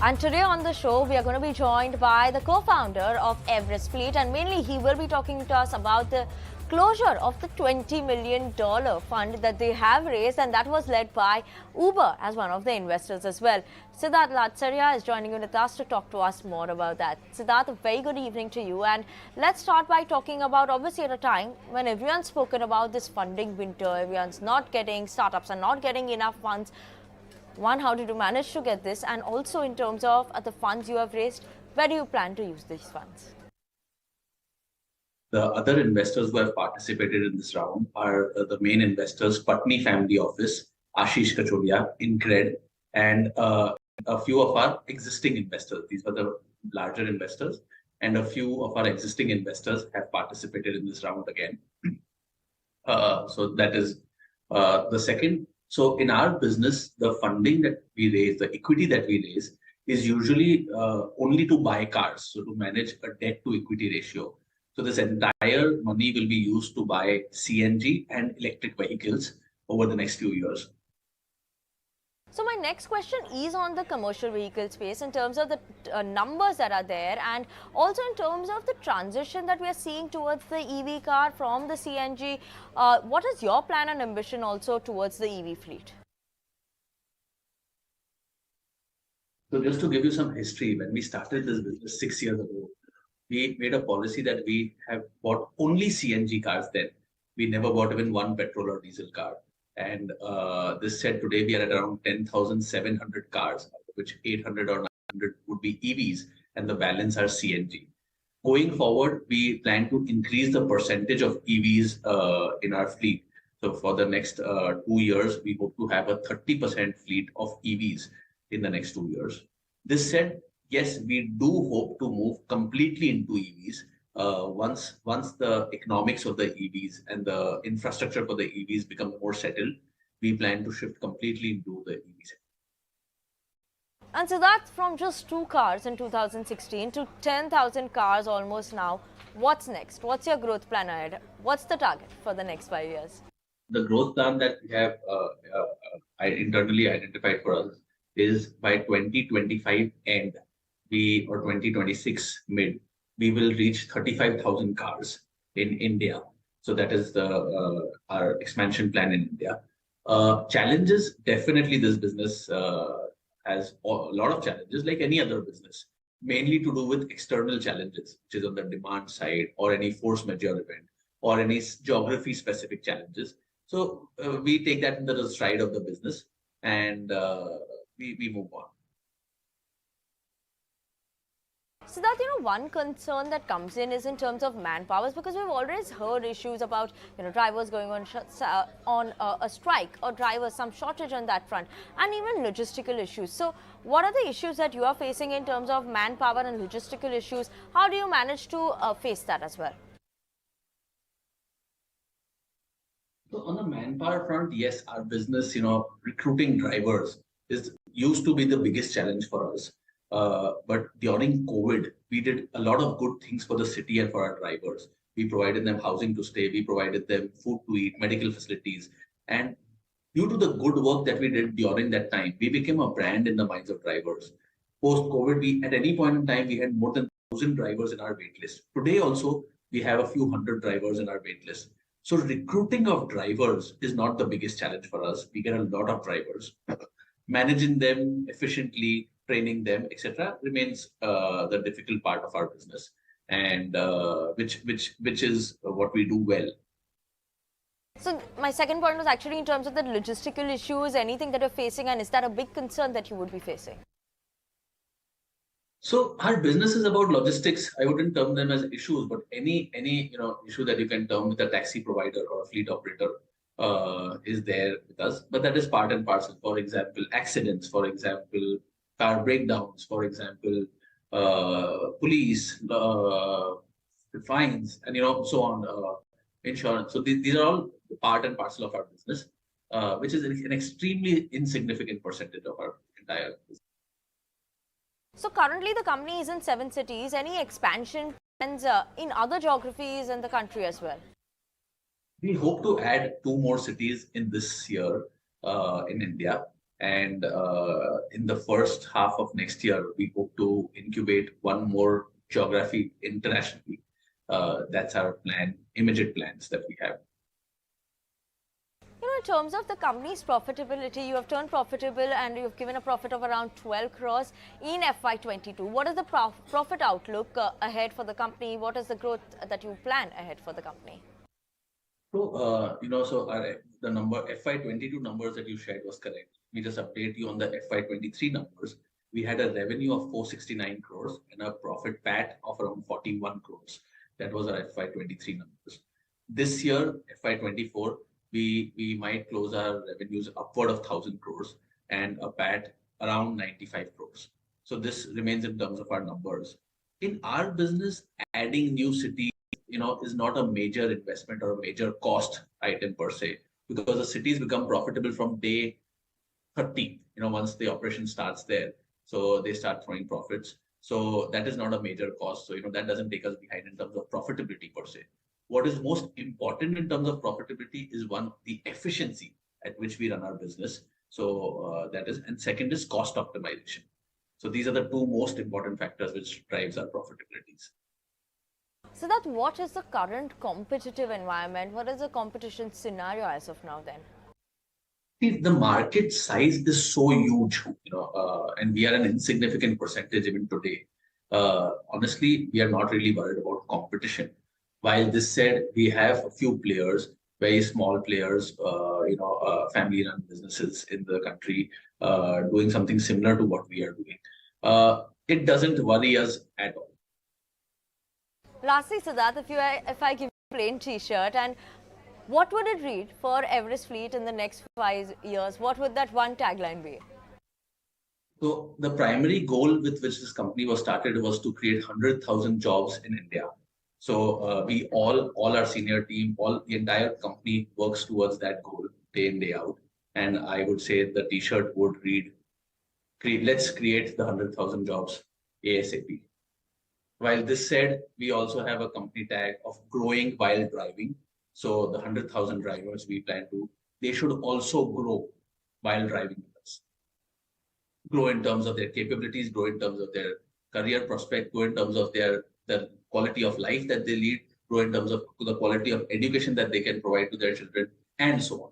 And today on the show, we are going to be joined by the co-founder of Everest Fleet, and mainly he will be talking to us about the closure of the $20 million fund that they have raised, and that was led by Uber as one of the investors as well. Siddharth Ladsariya is joining with us to talk to us more about that. Siddharth, a very good evening to you, and let's start by talking about, obviously, at a time when everyone's spoken about this funding winter, startups are not getting enough funds. One, how did you manage to get this? And also in terms of the funds you have raised, where do you plan to use these funds? The other investors who have participated in this round are the main investors, Patni Family Office, Ashish Kachoria, Incred, and a few of our existing investors. These were the larger investors, and a few of our existing investors have participated in this round again. So that is the second. So in our business, the funding that we raise, the equity that we raise, is usually only to buy cars, so to manage a debt to equity ratio. So this entire money will be used to buy CNG and electric vehicles over the next few years. So my next question is on the commercial vehicle space in terms of the numbers that are there, and also in terms of the transition that we are seeing towards the EV car from the CNG. What is your plan and ambition also towards the EV fleet? So just to give you some history, when we started this business 6 years ago, we made a policy that we have bought only CNG cars then. We never bought even one petrol or diesel car. And this said, today we are at around 10,700 cars, out of which 800 or 900 would be EVs, and the balance are CNG. Going forward, we plan to increase the percentage of EVs in our fleet. So for the next 2 years, we hope to have a 30% fleet of EVs in the next 2 years. This said, yes, we do hope to move completely into EVs. Once the economics of the EVs and the infrastructure for the EVs become more settled, we plan to shift completely into the EVs. And so that's from just 2 cars in 2016 to 10,000 cars almost now. What's next? What's your growth plan ahead? What's the target for the next 5 years? The growth plan that we have internally identified for us is by 2025 end, or 2026 mid, we will reach 35,000 cars in India. So that is our expansion plan in India. Challenges, definitely this business has a lot of challenges like any other business, mainly to do with external challenges, which is on the demand side, or any force majeure event, or any geography specific challenges. So we take that in the stride of the business, and we move on. So that, one concern that comes in is in terms of manpower, because we've always heard issues about, drivers going on a strike, or drivers, some shortage on that front, and even logistical issues. So what are the issues that you are facing in terms of manpower and logistical issues? How do you manage to face that as well? So on the manpower front, yes, our business, recruiting drivers used to be the biggest challenge for us. But during COVID, we did a lot of good things for the city and for our drivers. We provided them housing to stay, we provided them food to eat, medical facilities. And due to the good work that we did during that time, we became a brand in the minds of drivers. Post-COVID, at any point in time, we had more than 1,000 drivers in our waitlist. Today also, we have a few hundred drivers in our waitlist. So recruiting of drivers is not the biggest challenge for us. We get a lot of drivers. Managing them efficiently, training them, etc., remains the difficult part of our business, and which is what we do well. So my second point was actually in terms of the logistical issues, anything that you're facing, and is that a big concern that you would be facing? So our business is about logistics. I wouldn't term them as issues, but any issue that you can term with a taxi provider or a fleet operator is there with us. But that is part and parcel. For example, accidents. For example, car breakdowns, for example, police, fines, and so on, insurance. So these are all part and parcel of our business, which is an extremely insignificant percentage of our entire business. So currently the company is in 7 cities. Any expansion plans in other geographies in the country as well? We hope to add 2 more cities in this year in India. And in the first half of next year, we hope to incubate one more geography internationally. That's our plan, immediate plans that we have. In terms of the company's profitability, you have turned profitable and you've given a profit of around 12 crores in FY22. What is the profit outlook ahead for the company? What is the growth that you plan ahead for the company? So, the number FY22 numbers that you shared was correct. We just update you on the FY23 numbers. We had a revenue of 469 crores and a profit PAT of around 41 crores. That was our FY23 numbers. This year, FY24, we might close our revenues upward of 1,000 crores and a PAT around 95 crores. So this remains in terms of our numbers. In our business, adding new cities is not a major investment or a major cost item per se, because the cities become profitable from day 30, once the operation starts there. So they start throwing profits. So that is not a major cost. So, that doesn't take us behind in terms of profitability per se. What is most important in terms of profitability is one, the efficiency at which we run our business. So and second is cost optimization. So these are the two most important factors which drives our profitabilities. So that what is the current competitive environment? What is the competition scenario as of now then? See, the market size is so huge, and we are an insignificant percentage even today. Honestly, we are not really worried about competition. While this said, we have a few players, very small players, family-run businesses in the country, doing something similar to what we are doing. It doesn't worry us at all. Lastly, Siddharth, if I give you a plain T-shirt, and what would it read for Everest Fleet in the next 5 years? What would that one tagline be? So the primary goal with which this company was started was to create 100,000 jobs in India. So we all our senior team, the entire company works towards that goal day in, day out. And I would say the T-shirt would read, let's create the 100,000 jobs ASAP. While this said, we also have a company tag of growing while driving. So the 100,000 drivers we plan to, they should also grow while driving with us. Grow in terms of their capabilities, grow in terms of their career prospect, grow in terms of the quality of life that they lead, grow in terms of the quality of education that they can provide to their children, and so on.